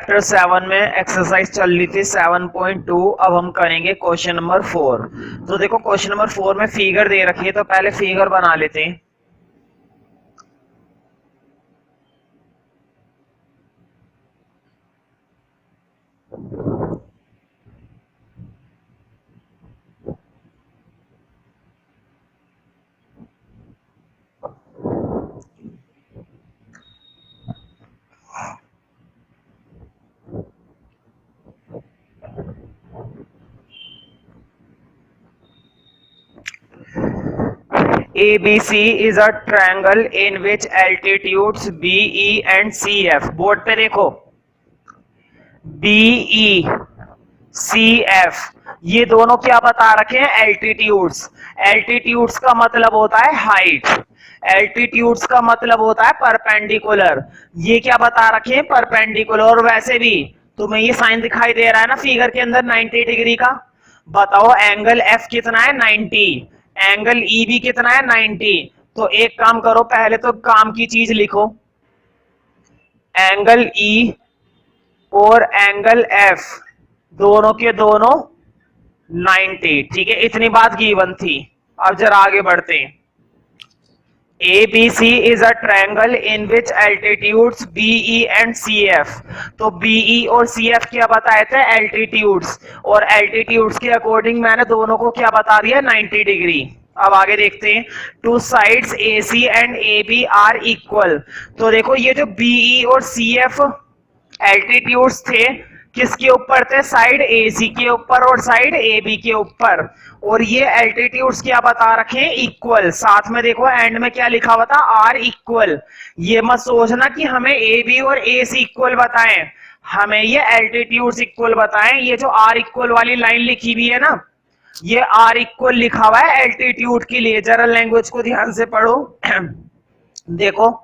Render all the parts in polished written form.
Chapter 7 में exercise चल रही थी 7.2। अब हम करेंगे क्वेश्चन नंबर 4। तो देखो क्वेश्चन नंबर 4 में फिगर दे रखी है, तो पहले फिगर बना लेते हैं। ABC is a triangle in which altitudes BE and CF। Board पे देखो BE CF ये दोनों क्या बता रखे हैं? एल्टीट्यूड्स। एल्टीट्यूड्स का मतलब होता है हाइट, एल्टीट्यूड्स का मतलब होता है परपेंडिकुलर। ये क्या बता रखे हैं? परपेंडिकुलर। और वैसे भी तुम्हें ये साइन दिखाई दे रहा है ना फिगर के अंदर 90 डिग्री का। बताओ एंगल F कितना है? 90। एंगल E भी कितना है? 90। तो एक काम करो, पहले तो काम की चीज लिखो, एंगल E और एंगल F दोनों के दोनों 90। ठीक है, इतनी बात गिवन थी। अब जरा आगे बढ़ते हैं। ABC is a triangle in which altitudes BE and CF। तो BE और CF क्या बताए थे? एल्टीट्यूड्स। और एल्टीट्यूड्स के अकॉर्डिंग मैंने दोनों को क्या बता दिया? 90 डिग्री। अब आगे देखते हैं। Two sides AC and AB are equal. तो देखो ये जो BE और CF एल्टीट्यूड्स थे किसके ऊपर थे? साइड AC के ऊपर और साइड AB के ऊपर। और ये एल्टीट्यूड्स क्या बता रखे हैं? इक्वल। साथ में देखो एंड में क्या लिखा हुआ था? Are equal. ये मत सोचना कि हमें AB और AC इक्वल बताएं, हमें ये एल्टीट्यूड्स इक्वल बताएं। ये जो आर इक्वल वाली लाइन लिखी हुई है ना, ये आर इक्वल लिखा हुआ है एल्टीट्यूड के लिए। जरा लैंग्वेज को ध्यान से पढ़ो। देखो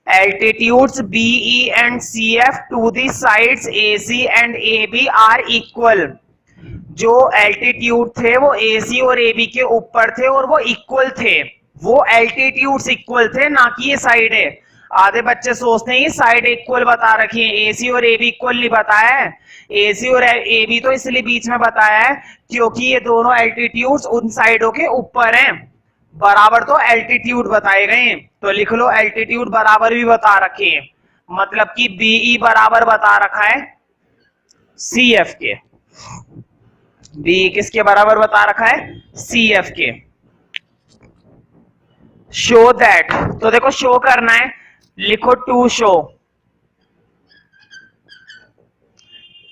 altitudes BE and CF to the sides AC and AB are equal। जो एल्टीट्यूड थे वो AC और AB के ऊपर थे और वो इक्वल थे। वो एल्टीट्यूड्स इक्वल थे, ना कि ये साइड है। आधे बच्चे सोचते हैं ये साइड इक्वल बता रखी है, AC और AB इक्वल नहीं बताया है। AC और AB तो इसलिए बीच में बताया है क्योंकि ये दोनों एल्टीट्यूड्स उन साइडों के ऊपर हैं। बराबर तो एल्टीट्यूड बताए गए, तो लिख लो एल्टीट्यूड बराबर भी बता रखे हैं। मतलब कि BE बराबर बता रखा है CF के। BE किसके बराबर बता रखा है? CF के। शो दैट, तो देखो शो करना है, लिखो टू शो।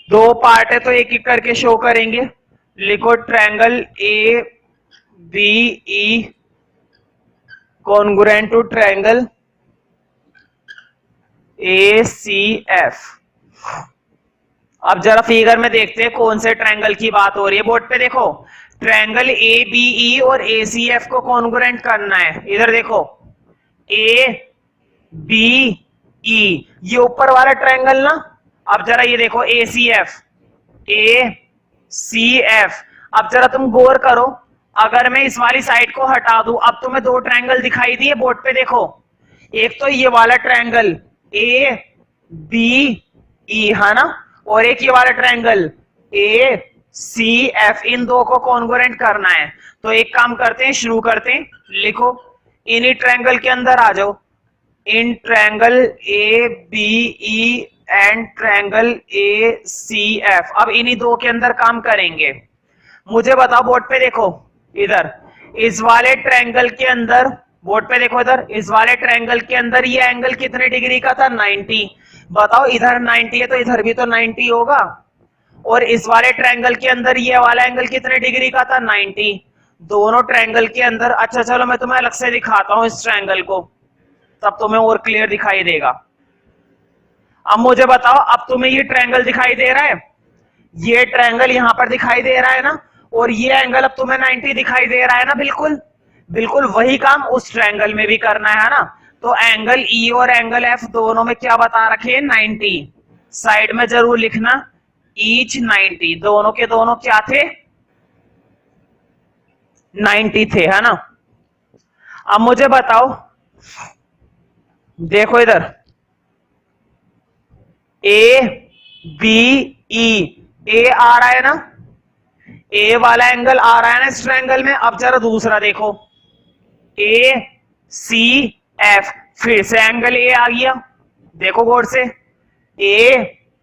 दो पार्ट है तो एक एक करके शो करेंगे। लिखो triangle ABE congruent to triangle ACF। अब जरा फिगर में देखते हैं कौन से ट्रायंगल की बात हो रही है। बोर्ड पे देखो ट्रायंगल ABE और ACF को कॉन्ग्रुएंट करना है। इधर देखो ABE ये ऊपर वाला ट्रायंगल ना। अब जरा ये देखो ACF अब जरा तुम गौर करो, अगर मैं इस वाली साइड को हटा दूं, अब तुम्हें दो ट्रायंगल दिखाई दिए बोर्ड पे देखो। एक तो ये वाला ट्रायंगल ABE है ना, और एक ये वाला ट्रायंगल ACF। इन दो को कॉन्ग्रुएंट करना है। तो एक काम करते हैं, शुरू करते हैं। लिखो इन्हीं ट्रायंगल के अंदर आ जाओ। In triangle ABE and triangle ACF। अब इन्हीं दो के अंदर काम करेंगे। मुझे बताओ, बोर्ड पे देखो इधर इस वाले ट्रायंगल के अंदर, बोर्ड पे देखो इधर इस वाले ट्रायंगल के अंदर ये एंगल कितने डिग्री का था? 90। बताओ इधर 90 है तो इधर भी तो 90 होगा। और इस वाले ट्रायंगल के अंदर ये वाला एंगल कितने डिग्री का था? 90। दोनों ट्रायंगल के अंदर। अच्छा चलो मैं तुम्हें अलग से दिखाता हूं इस ट्रायंगल को, तब तुम्हें और क्लियर दिखाई देगा। अब मुझे बताओ, अब तुम्हें ये ट्रायंगल दिखाई दे रहा है? ये ट्रायंगल यहां पर दिखाई दे रहा है ना, और ये एंगल अब तुम्हें 90 दिखाई दे रहा है ना। बिल्कुल बिल्कुल वही काम उस ट्रायंगल में भी करना है ना। तो एंगल E और एंगल F दोनों में क्या बता रखे हैं? 90। साइड में जरूर लिखना ईच 90। दोनों के दोनों क्या थे? 90 थे, है ना। अब मुझे बताओ, देखो इधर बी ई, ए आ रहा है ना, ए वाला एंगल आ रहा है ना इस ट्रायंगल में। अब जरा दूसरा देखो, ए सी एफ, फिर से एंगल ए आ गया, देखो गौर से, ए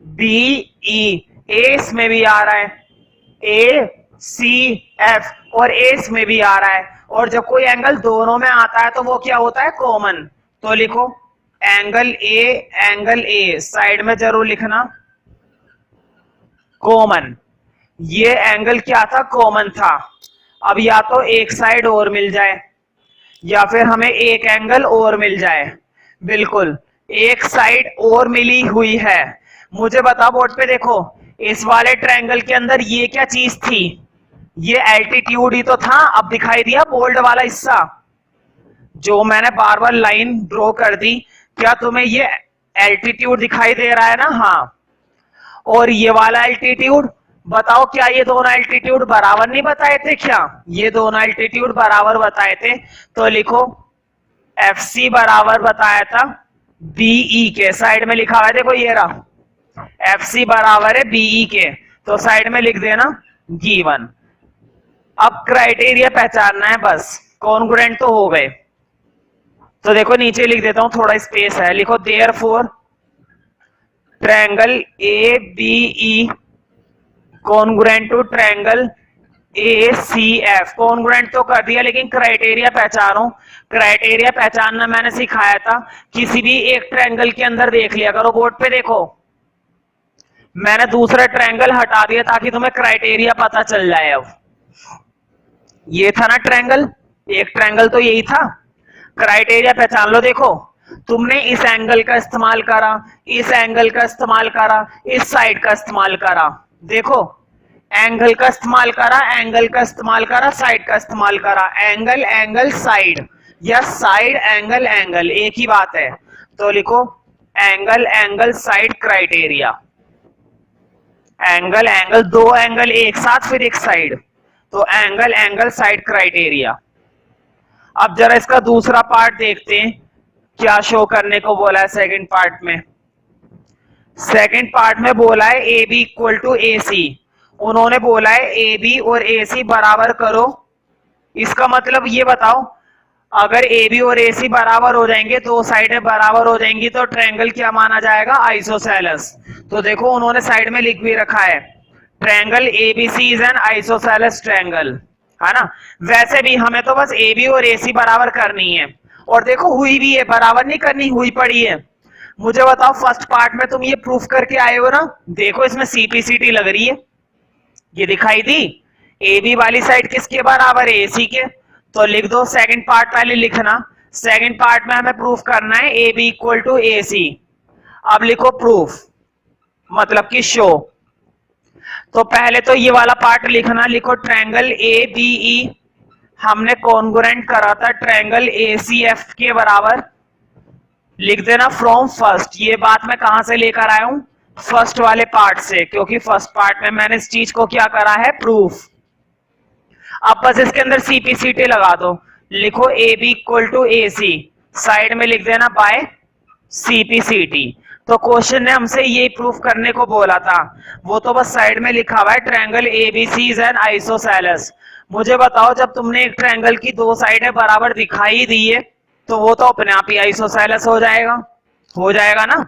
बी ई, ए इसमें भी आ रहा है, ए सी एफ, और ए इसमें भी आ रहा है। और जब कोई एंगल दोनों में आता है तो वो क्या होता है, कॉमन। तो लिखो एंगल ए साइड में जरूर लिखना कॉमन। ये एंगल क्या था, कॉमन था। अब या तो एक साइड और मिल जाए या फिर हमें एक एंगल और मिल जाए। बिल्कुल एक साइड और मिली हुई है। मुझे बताओ बोर्ड पे देखो, इस वाले ट्रायंगल के अंदर ये क्या चीज थी, ये एल्टीट्यूड ही तो था। अब दिखाई दिया बोल्ड वाला हिस्सा जो मैंने बार बार लाइन ड्रॉ कर दी, क्या तुम्हें ये एल्टीट्यूड दिखाई दे रहा है ना? हाँ। और ये वाला एल्टीट्यूड बताओ, क्या ये दोनों एल्टीट्यूड बराबर नहीं बताए थे क्या? ये दोनों एल्टीट्यूड बराबर बताए थे। तो लिखो एफ सी बराबर बताया था बीई के, साइड में लिखा हुआ है देखो ये रहा, एफ सी बराबर है बीई के, तो साइड में लिख देना गिवन। अब क्राइटेरिया पहचानना है बस, कॉन्ग्रुएंट तो हो गए। तो देखो नीचे लिख देता हूं, थोड़ा स्पेस है, लिखो therefore triangle A B E congruent to triangle A C F. Congruent तो कर दिया, लेकिन क्राइटेरिया पहचानो। क्राइटेरिया पहचानना मैंने सिखाया था, किसी भी एक ट्रायंगल के अंदर देख लिया करो। बोर्ड पे देखो मैंने दूसरा ट्रायंगल हटा दिया ताकि तुम्हें क्राइटेरिया पता चल जाए। अब ये था ना ट्रायंगल, एक ट्रायंगल तो यही था। क्राइटेरिया पहचान लो। देखो तुमने इस एंगल का इस्तेमाल करा, इस एंगल का इस्तेमाल करा, इस साइड का इस्तेमाल करा। देखो एंगल का इस्तेमाल करा, एंगल का इस्तेमाल करा, साइड का इस्तेमाल करा, एंगल एंगल साइड, या साइड एंगल एंगल, एक ही बात है। तो लिखो angle angle side criteria. Angle angle, दो एंगल एक साथ फिर एक साइड, तो एंगल एंगल साइड क्राइटेरिया। अब जरा इसका दूसरा पार्ट देखते हैं, क्या शो करने को बोला है सेकंड पार्ट में। सेकंड पार्ट में बोला है ए बी इक्वल टू ए सी। उन्होंने बोला है ए बी और ए सी बराबर करो। इसका मतलब ये बताओ, अगर ए बी और ए सी बराबर हो जाएंगे, दो साइडें बराबर हो जाएंगी, तो ट्रायंगल क्या माना जाएगा, आइसोसेलेस। तो देखो उन्होंने साइड में लिख भी रखा है triangle ABC is an isosceles triangle, है ना। वैसे भी हमें तो बस ए बी और ए सी बराबर करनी है, और देखो हुई भी है, बराबर नहीं करनी, हुई पड़ी है। मुझे बताओ फर्स्ट पार्ट में तुम ये प्रूफ करके आए हो ना, देखो इसमें सीपीसीटी लग रही है, ये दिखाई दी। ए बी वाली साइड किसके बराबर है, ए सी के। तो लिख दो, सेकंड पार्ट पहले लिखना। सेकंड पार्ट में हमें प्रूफ करना है ए बी इक्वल टू ए सी। अब लिखो प्रूफ, मतलब कि शो। तो पहले तो ये वाला पार्ट लिखना, लिखो ट्रायंगल ए बी ई हमने कॉन्ग्रुएंट करा था ट्रायंगल ए सी एफ के बराबर। लिख देना फ्रॉम फर्स्ट। ये बात मैं कहां से लेकर आया हूं, फर्स्ट वाले पार्ट से, क्योंकि फर्स्ट पार्ट में मैंने इस चीज को क्या करा है, प्रूफ। अब बस इसके अंदर सीपीसीटी लगा दो। लिखो A B equal to A C, side में लिख देना बाय सीपीसीटी। तो क्वेश्चन ने हमसे ये प्रूफ करने को बोला था, वो तो बस साइड में लिखा हुआ है triangle ABC is an isosceles. मुझे बताओ जब तुमने एक ट्रायंगल की दो साइडें बराबर दिखाई दी है, तो वो तो अपने आप ही आइसोसेलेस हो जाएगा ना।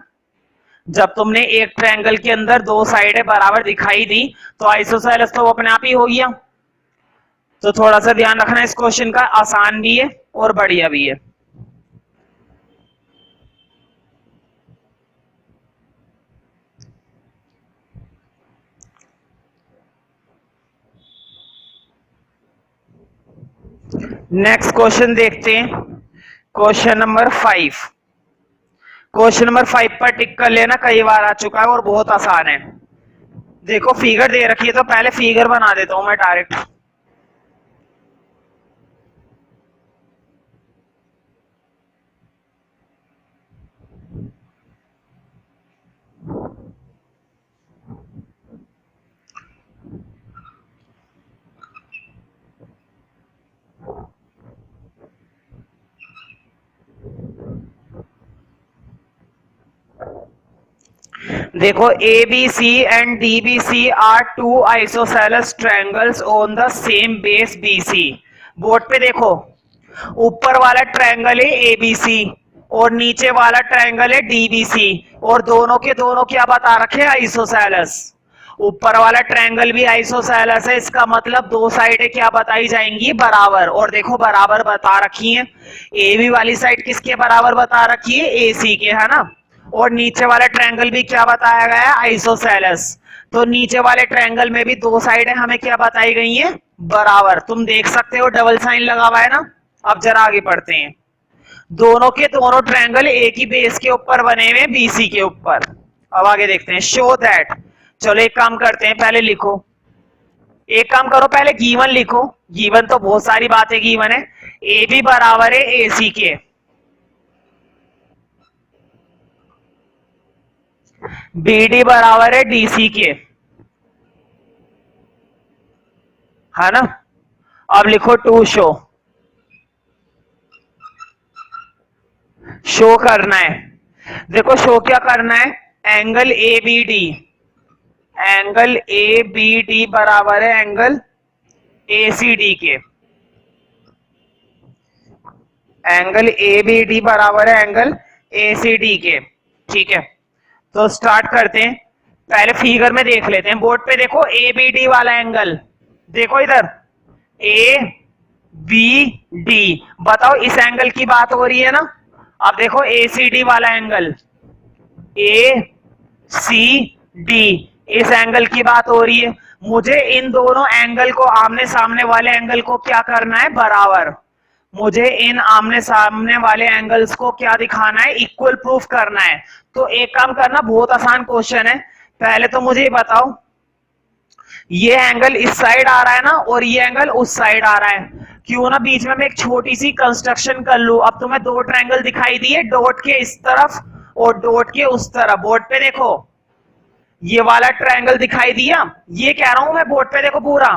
जब तुमने एक ट्रायंगल के अंदर दो साइडें बराबर दिखाई दी, तो आइसोसेलेस तो वो अपने आप ही हो गया। तो थोड़ा सा ध्यान रखना, इस क्वेश्चन का आसान भी है और बढ़िया भी है। नेक्स्ट क्वेश्चन देखते हैं, क्वेश्चन नंबर 5। क्वेश्चन नंबर 5 पर टिक कर लेना, कई बार आ चुका है और बहुत आसान है। देखो फिगर दे रखी है, तो पहले फिगर बना देता हूं मैं डायरेक्ट। देखो ABC and DBC are two isosceles triangles on the same base BC। Board पे देखो, ऊपर वाला ट्रायंगल है ABC और नीचे वाला ट्रायंगल है DBC और दोनों के दोनों क्या बता रखे हैं? आइसोसेलेस। ऊपर वाला ट्रायंगल भी आइसोसेलेस है, इसका मतलब दो साइडें क्या बताई जाएंगी? बराबर। और देखो बराबर बता रखी है, AB वाली साइड किसके बराबर बता रखी है? AC के, है ना। और नीचे वाला ट्रायंगल भी क्या बताया गया है? आइसोसेलेस। तो नीचे वाले ट्रायंगल में भी दो साइडें हमें क्या बताई गई हैं? बराबर। तुम देख सकते हो डबल साइन लगा हुआ है ना। अब जरा आगे पढ़ते हैं। दोनों के दोनों ट्रायंगल एक ही बेस के ऊपर बने हुए, BC के ऊपर। अब आगे देखते हैं। शो दैट, चलो एक काम करते हैं, पहले लिखो, एक काम करो, पहले गिवन लिखो। गिवन तो बहुत सारी बातें गिवन है। AB बराबर है AC के, BD बराबर है DC के, है ना। अब लिखो टू शो, शो करना है। देखो शो क्या करना है? एंगल ABD, एंगल ABD बराबर है एंगल ACD के, एंगल ABD बराबर है एंगल ACD के। ठीक है, तो स्टार्ट करते हैं। पहले फिगर में देख लेते हैं। बोर्ड पे देखो ABD वाला एंगल, देखो इधर ABD, बताओ इस एंगल की बात हो रही है ना। अब देखो ACD वाला एंगल, ACD, इस एंगल की बात हो रही है। मुझे इन दोनों एंगल को, आमने सामने वाले एंगल को क्या करना है? बराबर। मुझे इन आमने सामने वाले एंगल्स को क्या दिखाना है? इक्वल प्रूफ करना है। तो एक काम करना, बहुत आसान क्वेश्चन है। पहले तो मुझे बताओ, ये एंगल इस साइड आ रहा है ना और ये एंगल उस साइड आ रहा है। क्यों ना बीच में मैं एक छोटी सी कंस्ट्रक्शन कर लूं। अब तुम्हें दो ट्रायंगल दिखाई दिए, डॉट के इस तरफ और डॉट के उस तरफ। बोर्ड पे देखो, ये वाला ट्रायंगल दिखाई दिया, ये कह रहा हूं मैं, बोर्ड पे देखो पूरा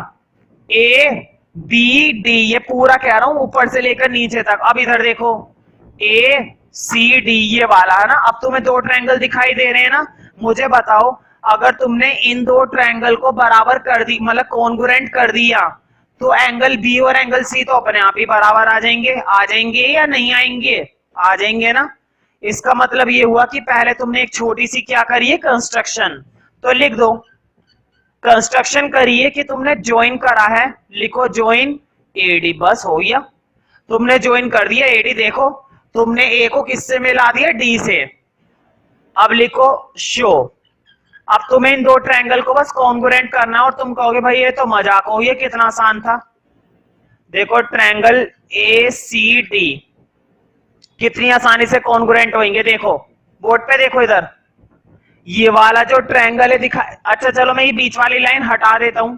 ABD, ये पूरा कह रहा हूं ऊपर से लेकर नीचे तक। अब इधर देखो ACD, ये वाला है ना। अब तुम्हें दो ट्रायंगल दिखाई दे रहे हैं ना। मुझे बताओ, अगर तुमने इन दो ट्रायंगल को बराबर कर दी, मतलब कॉन्ग्रुएंट कर दिया, तो एंगल B और एंगल C तो अपने आप ही बराबर आ जाएंगे। आ जाएंगे या नहीं आएंगे? आ जाएंगे ना। इसका मतलब ये हुआ कि पहले तुमने एक छोटी सी क्या करी है? कंस्ट्रक्शन। तो लिख दो, कंस्ट्रक्शन करिए कि तुमने ज्वाइन करा है। लिखो ज्वाइन AD, बस हो गया। तुमने ज्वाइन कर दिया AD। देखो तुमने A को किससे मिला दिया? D से। अब लिखो शो। अब तुम्हें इन दो ट्रायंगल को बस कॉन्ग्रुएंट करना है और तुम कहोगे भाई ये तो मजाक हो, ये कितना आसान था। देखो ट्रायंगल ACD कितनी आसानी से कॉन्ग्रुएंट होंगे। देखो बोर्ड पे देखो, इधर ये वाला जो ट्रायंगल है दिखा, अच्छा चलो मैं ये बीच वाली लाइन हटा देता हूं,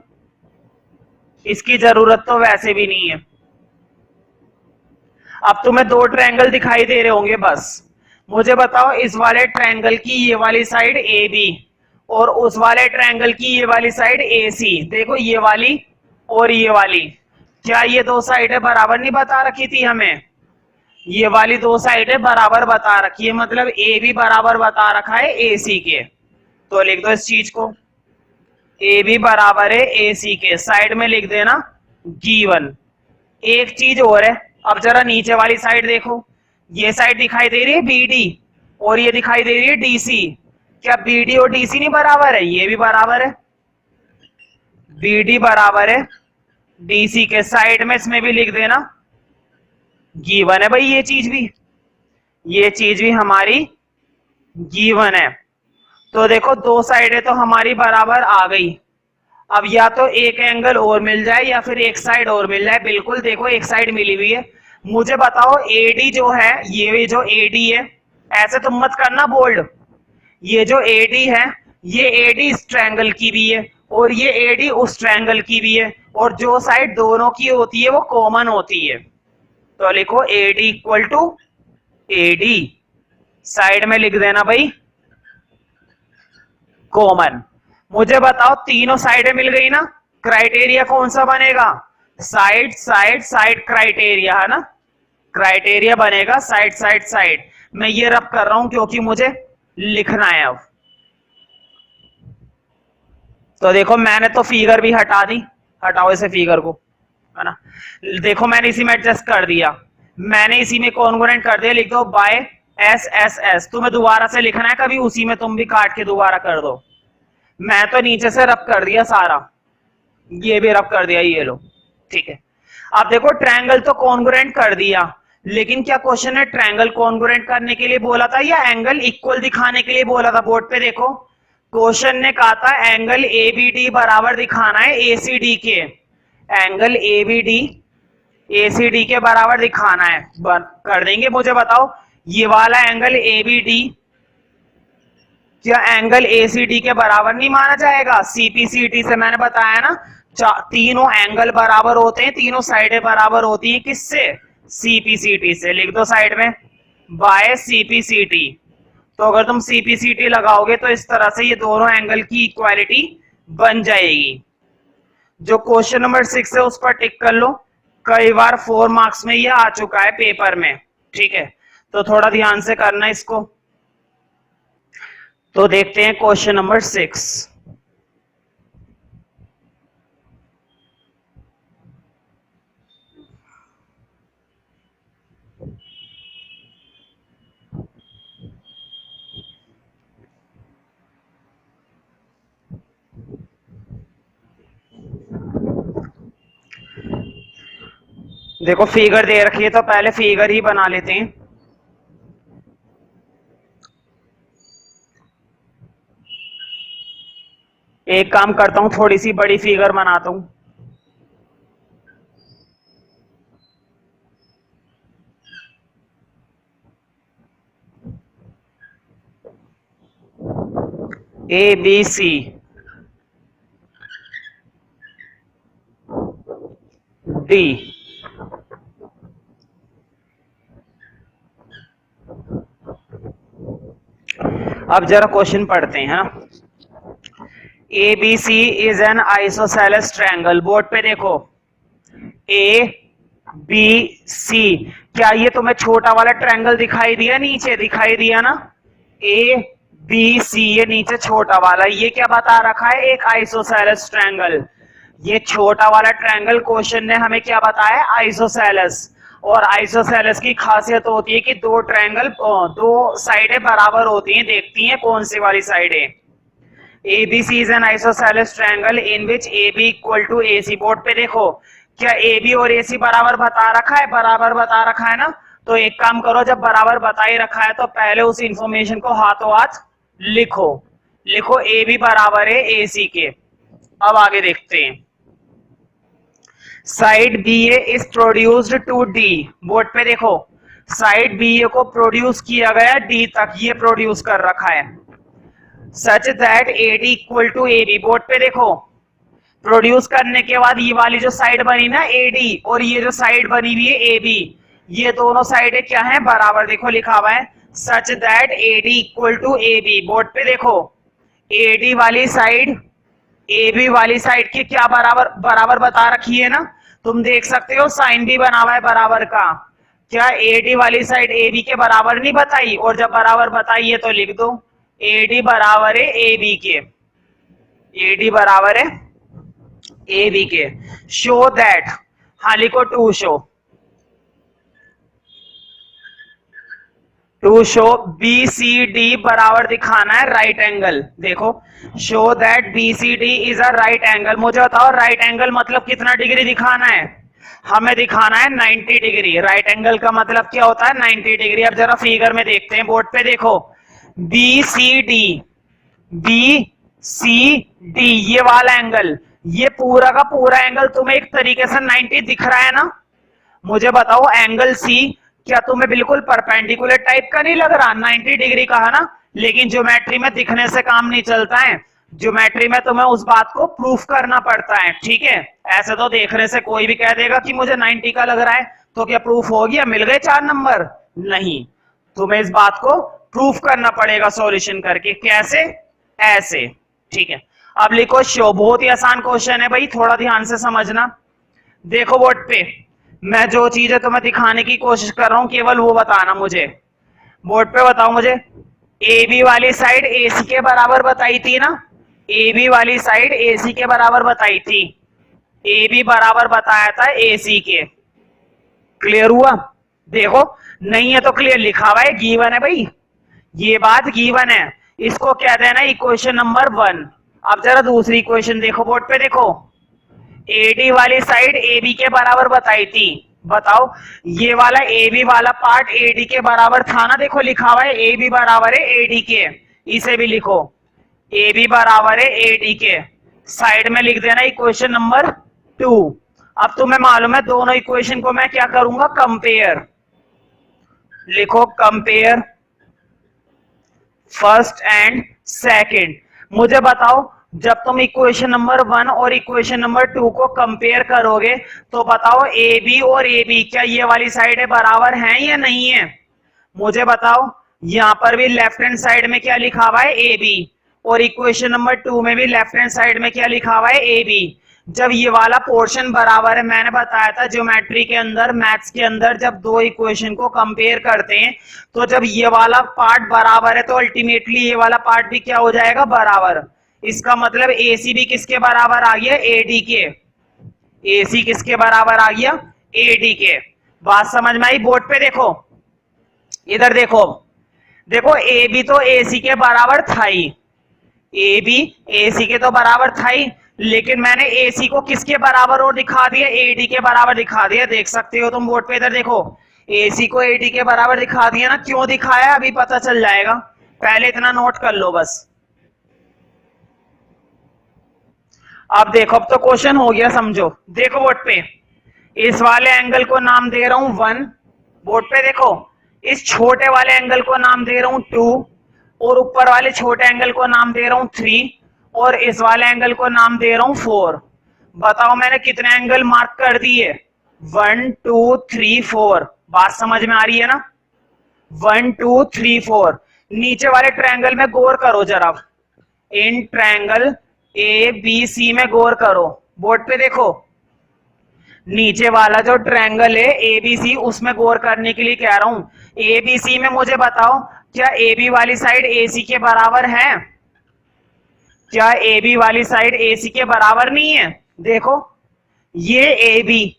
इसकी जरूरत तो वैसे भी नहीं है। अब तुम्हें दो ट्रायंगल दिखाई दे रहे होंगे। बस मुझे बताओ, इस वाले ट्रायंगल की ये वाली साइड AB और उस वाले ट्रायंगल की ये वाली साइड AC। देखो ये वाली और ये वाली, क्या ये दो साइडें बराबर नहीं बता रखी थी हमें? ये वाली दो साइडें बराबर बता रखी है, मतलब AB बराबर बता रखा है AC के। तो लिख दो इस चीज को, AB बराबर है AC के, साइड में लिख देना गिवन। एक चीज और है, अब जरा नीचे वाली साइड देखो, ये साइड दिखाई दे रही है BD और ये दिखाई दे रही है DC। क्या BD और DC नहीं बराबर है? ये भी बराबर है, BD बराबर है DC के। साइड में इसमें भी लिख देना गिवन है भाई। ये चीज भी हमारी गिवन है। तो देखो दो साइडें तो हमारी बराबर आ गई। अब या तो एक एंगल और मिल जाए या फिर एक साइड और मिल जाए। बिल्कुल देखो एक साइड मिली हुई है। मुझे बताओ AD जो है, ये जो AD है, ऐसे तुम मत करना बोल्ड, ये जो AD है, ये AD इस ट्रायंगल की भी है और ये AD उस ट्रायंगल की भी है, और जो साइड दोनों की होती है वो कॉमन होती है। तो लिखो AD equal to AD, side में लिख देना भाई कॉमन। मुझे बताओ तीनों साइडें मिल गई ना, क्राइटेरिया कौन सा बनेगा? साइड साइड साइड क्राइटेरिया, है ना। क्राइटेरिया बनेगा साइड साइड साइड। मैं ये रब कर रहा हूं क्योंकि मुझे लिखना है अब। तो देखो मैंने तो फिगर भी हटा दी, हटाओ इसे फिगर को, है ना। देखो मैंने इसी में एडजस्ट कर दिया, मैंने इसी में कॉन्ग्रुएंट कर दिया, लिख दो बाय एस एस एस। तुम्हें दोबारा से लिखना है कभी, उसी में तुम भी काट के दोबारा कर दो। मैं तो नीचे से रब कर दिया सारा, ये भी रब कर दिया, ये लो, ठीक है। अब देखो ट्रायंगल तो कॉन्ग्रुएंट कर दिया, लेकिन क्या क्वेश्चन है ट्रायंगल कॉन्ग्रुएंट करने के लिए बोला था या एंगल इक्वल दिखाने के लिए बोला था? बोर्ड पे देखो क्वेश्चन ने कहा था एंगल एबीडी बराबर दिखाना है एसीडी के, एंगल एबीडी एसीडी के बराबर दिखाना है। कर देंगे, मुझे बताओ ये वाला एंगल एबीडी क्या एंगल एसीडी के बराबर नहीं माना जाएगा? सीपीसीटी से मैंने बताया ना, तीनों एंगल बराबर होते हैं, तीनों साइडें बराबर होती हैं, किससे? सीपीसीटी से। लिख दो साइड में बाय सीपीसीटी। तो अगर तुम सीपीसीटी लगाओगे तो इस तरह से ये दोनों एंगल की इक्वालिटी बन जाएगी। जो क्वेश्चन नंबर 6 है उस पर टिक कर लो, कई बार 4 मार्क्स में ये आ चुका है पेपर में, ठीक है, तो थोड़ा ध्यान से करना इसको। तो देखते हैं क्वेश्चन नंबर 6। देखो फिगर दे रखी है तो पहले फिगर ही बना लेते हैं। एक काम करता हूं, थोड़ी सी बड़ी फिगर बनाता हूं। ए बी सी डी, अब जरा क्वेश्चन पढ़ते हैं ना। A B C is an isosceles triangle. Board पे देखो ए बी सी, क्या ये तुम्हें छोटा वाला ट्रायंगल दिखाई दिया? नीचे दिखाई दिया ना, ए बी सी, ये नीचे छोटा वाला, ये क्या बता रखा है? एक आइसोसेलेस ट्रायंगल। ये छोटा वाला ट्रायंगल क्वेश्चन ने हमें क्या बताया? आइसोसेलेस। और आइसोसेलेस की खासियत होती है कि दो ट्रायंगल, दो साइडें बराबर होती हैं, देखती हैं कौन सी वाली साइडें। ABC is an isosceles triangle in which AB equal to AC। Board पे देखो क्या AB और AC बराबर बता रखा है? बराबर बता रखा है ना। तो एक काम करो, जब बराबर बता ही रखा है तो पहले उस इंफॉर्मेशन को हाथों हाथ लिखो। लिखो AB बराबर है AC के। अब आगे देखते हैं। Side BA is produced to D। Board पे देखो साइड BA को प्रोड्यूस किया गया D तक, ये प्रोड्यूस कर रखा है। Such that AD equal to AB। Board पे देखो प्रोड्यूस करने के बाद ये वाली जो साइड बनी ना AD, और ये जो साइड बनी हुई है AB, ये दोनों साइडें क्या हैं? बराबर। देखो लिखा हुआ है such that AD equal to AB। Board पे देखो AD वाली साइड AB वाली साइड की क्या बराबर बराबर बता रखी है ना, तुम देख सकते हो साइन भी बना हुआ है बराबर का। क्या AD वाली साइड AB के बराबर नहीं बताई? और जब बराबर बताई है तो लिख दो AD बराबर है AB के, AD बराबर है AB के। शो दैट, हाँ लिखो to show, to show BCD बराबर दिखाना है राइट एंगल। देखो show that BCD is a right angle. मुझे बताओ राइट एंगल मतलब कितना डिग्री दिखाना है? हमें दिखाना है 90 डिग्री। राइट एंगल का मतलब क्या होता है? 90 डिग्री। अब जरा फिगर में देखते हैं। बोर्ड पे देखो BCD, BCD ये वाला एंगल, ये पूरा का पूरा एंगल तुम्हें एक तरीके से 90 दिख रहा है ना। मुझे बताओ एंगल C क्या तुम्हें बिल्कुल परपेंडिकुलर टाइप का नहीं लग रहा? 90 डिग्री कहा ना, लेकिन ज्योमेट्री में दिखने से काम नहीं चलता है। ज्योमेट्री में तुम्हें उस बात को प्रूफ करना पड़ता है, ठीक है। ऐसे तो देखने से कोई भी कह देगा कि मुझे 90 का लग रहा है, तो क्या प्रूफ हो गया? मिल गए 4 नंबर? नहीं, तुम्हें इस बात को प्रूफ करना पड़ेगा सॉल्यूशन करके। कैसे? ऐसे, ठीक है। अब लिखो शो। बहुत ही आसान क्वेश्चन है भाई, थोड़ा ध्यान से समझना। देखो बोर्ड पे मैं जो चीजें तुम्हें दिखाने की कोशिश कर रहा हूं केवल वो बताना मुझे। बोर्ड पे बताओ मुझे AB वाली साइड AC के बराबर बताई थी ना, ए बी वाली साइड ए सी के बराबर बताई थी, ए बी बराबर बताया था ए सी के। क्लियर हुआ? देखो नहीं है तो क्लियर लिखा हुआ है, गिवन है भाई, ये बात गिवन है, इसको क्या देना इक्वेशन नंबर 1। अब जरा दूसरी इक्वेशन देखो, बोर्ड पे देखो, एडी वाली साइड ए बी के बराबर बताई थी, बताओ ये वाला ए बी वाला पार्ट एडी के बराबर था ना, देखो लिखा हुआ है ए बी बराबर है एडी के, इसे भी लिखो ए बी बराबर है एडी के, साइड में लिख देना इक्वेशन नंबर 2। अब तुम्हें मालूम है दोनों इक्वेशन को मैं क्या करूंगा, कंपेयर, लिखो कंपेयर फर्स्ट एंड सेकंड। मुझे बताओ जब तुम इक्वेशन नंबर 1 और इक्वेशन नंबर 2 को कंपेयर करोगे तो बताओ ए बी और ए बी क्या ये वाली साइड बराबर हैं या नहीं है? मुझे बताओ, यहां पर भी लेफ्ट हैंड साइड में क्या लिखा हुआ है ए बी, और इक्वेशन नंबर 2 में भी लेफ्ट हैंड साइड में क्या लिखा हुआ है ए बी। जब ये वाला पोर्शन बराबर है, मैंने बताया था ज्योमेट्री के अंदर, मैथ्स के अंदर, जब दो इक्वेशन को कंपेयर करते हैं तो जब ये वाला पार्ट बराबर है तो अल्टीमेटली ये वाला पार्ट भी क्या हो जाएगा, बराबर। इसका मतलब AC भी किसके बराबर आ गया, AD के। AC किसके बराबर आ गया, AD के। बात समझ में आई? बोर्ड पे देखो, इधर देखो, देखो AB तो AC के बराबर था ही, AB AC के तो बराबर था ही, लेकिन मैंने AC को किसके बराबर और दिखा दिया, AD के बराबर दिखा दिया। देख सकते हो तुम बोर्ड पे, इधर देखो AC को AD के बराबर दिखा दिया ना। क्यों दिखाया अभी पता चल जाएगा, पहले इतना नोट कर लो बस। अब देखो, अब तो क्वेश्चन हो गया समझो। देखो बोर्ड पे, इस वाले एंगल को नाम दे रहा हूं 1, बोर्ड पे देखो, इस छोटे वाले एंगल को नाम दे रहा हूं 2, और ऊपर वाले छोटे एंगल को नाम दे रहा हूं 3, और इस वाले एंगल को नाम दे रहा हूं 4। बताओ मैंने कितने एंगल मार्क कर दिए, 1 2 3 4। बात समझ में आ रही है ना, 1 2 3 4। नीचे वाले ट्रायंगल में गौर करो जरा, इन ट्रायंगल ए बी सी में गौर करो। बोर्ड पे देखो, नीचे वाला जो ट्रायंगल है ए बी सी, उसमें गौर करने के लिए कह रहा हूं। ए बी सी में मुझे बताओ क्या ए बी वाली साइड ए सी के बराबर है? क्या ए बी वाली साइड ए सी के बराबर नहीं है? देखो ये ए बी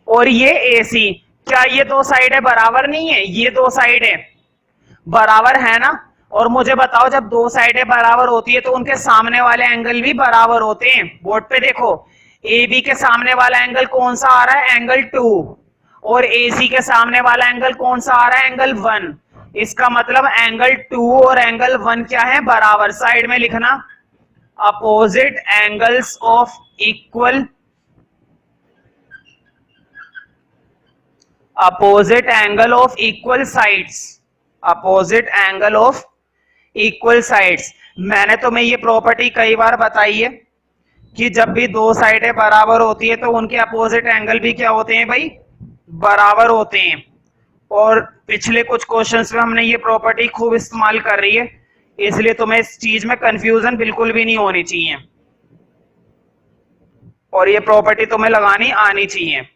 और ये ए सी, क्या ये दो साइड है बराबर नहीं है? ये दो साइड है बराबर है ना। और मुझे बताओ जब दो साइडें बराबर होती है तो उनके सामने वाले एंगल भी बराबर होते हैं। बोर्ड पे देखो, ए बी के सामने वाला एंगल कौन सा आ रहा है, एंगल 2, और ए सी के सामने वाला एंगल कौन सा आ रहा है, एंगल 1। इसका मतलब एंगल 2 और एंगल 1 क्या है, बराबर। साइड में लिखना opposite angles of equal, opposite angle of equal sides, opposite angle of equal sides. मैंने तुम्हें ये प्रॉपर्टी कई बार बताई है कि जब भी दो साइडें बराबर होती है तो उनके अपोजिट एंगल भी क्या होते हैं भाई, बराबर होते हैं। और पिछले कुछ क्वेश्चंस में हमने ये प्रॉपर्टी खूब इस्तेमाल कर रही है, इसलिए तुम्हें इस चीज में कंफ्यूजन बिल्कुल भी नहीं होनी चाहिए, और ये प्रॉपर्टी तुम्हें लगानी आनी चाहिए।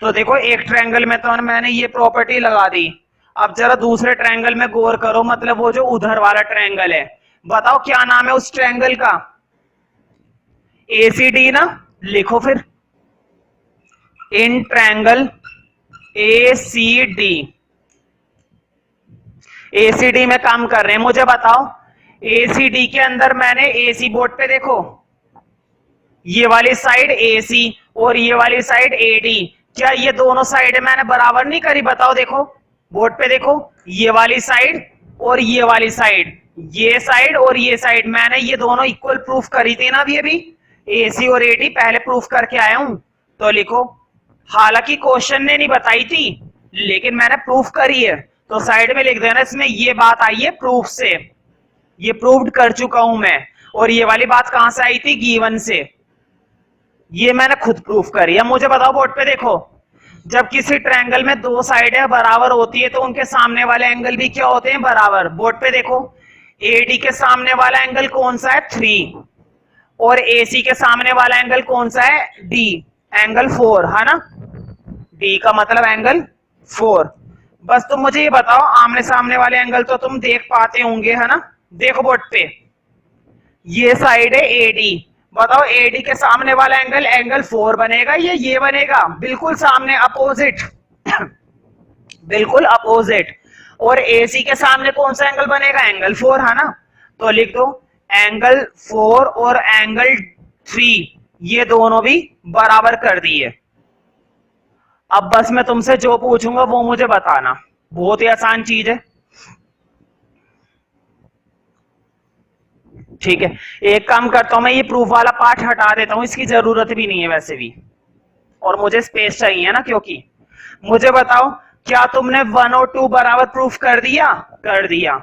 तो देखो एक ट्रायंगल में तो मैंने ये प्रॉपर्टी लगा दी। अब जरा दूसरे ट्रायंगल में गौर करो, मतलब वो जो उधर वाला ट्रायंगल है, बताओ क्या नाम है उस ट्रायंगल का, एसीडी ना। लिखो फिर, इन ट्रायंगल एसीडी, एसीडी में काम कर रहे हैं। मुझे बताओ एसीडी के अंदर मैंने एसी, बोर्ड पे देखो, ये वाली साइड एसी और ये वाली साइड एडी, क्या ये दोनों साइड मैंने बराबर नहीं करी? बताओ, देखो बोर्ड पे देखो, ये वाली साइड और ये वाली साइड, ये साइड और ये साइड, मैंने ये दोनों इक्वल प्रूफ करी थी ना अभी एसी और एडी, पहले प्रूफ करके आया हूं। तो लिखो, हालांकि क्वेश्चन ने नहीं बताई थी लेकिन मैंने प्रूफ करी है, तो साइड में लिख देना इसमें ये बात आई है प्रूफ से, ये प्रूव्ड कर चुका हूं मैं। और ये वाली बात कहां से आई थी, गिवन से, ये मैंने खुद प्रूफ करी है। मुझे बताओ बोर्ड पे देखो, जब किसी ट्रायंगल में दो साइडें बराबर होती है तो उनके सामने वाले एंगल भी क्या होते हैं, बराबर। बोर्ड पे देखो, एडी के सामने वाला एंगल कौन सा है, 3, और एसी के सामने वाला एंगल कौन सा है, डी, एंगल 4 है ना, डी का मतलब एंगल 4। बस तुम मुझे ये बताओ, आमने सामने वाले एंगल तो तुम देख पाते होंगे है ना। देखो बोर्ड पे, ये साइड है एडी, बताओ एडी के सामने वाला एंगल एंगल 4 बनेगा या ये बनेगा? बिल्कुल सामने, अपोजिट बिल्कुल अपोजिट। और एसी के सामने कौन सा एंगल बनेगा? एंगल 4 है ना। तो लिख दो एंगल 4 और एंगल 3 ये दोनों भी बराबर कर दिए। अब बस मैं तुमसे जो पूछूंगा वो मुझे बताना, बहुत ही आसान चीज है। ठीक है, एक काम करता हूं, मैं ये प्रूफ वाला पार्ट हटा देता हूं, इसकी जरूरत भी नहीं है वैसे भी, और मुझे स्पेस चाहिए ना, क्योंकि मुझे बताओ क्या तुमने 1 और 2 बराबर प्रूफ कर दिया? कर दिया।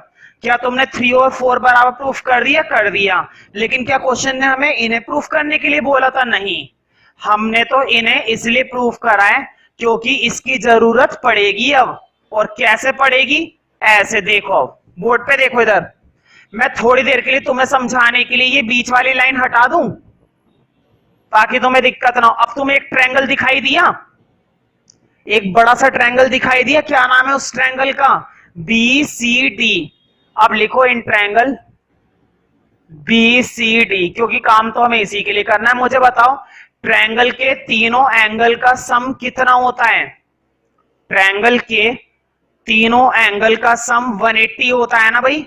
क्या तुमने 3 और 4 बराबर प्रूफ कर दिया? कर दिया। लेकिन क्या क्वेश्चन ने हमें इन्हें प्रूफ करने के लिए बोला था? नहीं, हमने तो इन्हें इसलिए प्रूफ करा है क्योंकि इसकी जरूरत पड़ेगी अब। और कैसे पड़ेगी? ऐसे देखो, बोर्ड पे देखो इधर, मैं थोड़ी देर के लिए तुम्हें समझाने के लिए ये बीच वाली लाइन हटा दूं ताकि तुम्हें दिक्कत ना हो। अब तुम्हें एक ट्रायंगल दिखाई दिया, एक बड़ा सा ट्रायंगल दिखाई दिया, क्या नाम है उस ट्रायंगल का? B C D. अब लिखो in triangle B C D, क्योंकि काम तो हमें इसी के लिए करना है। मुझे बताओ ट्रायंगल के तीनों एंगल का सम कितना होता है? ट्रायंगल के तीनों एंगल का सम 180 होता है ना भाई।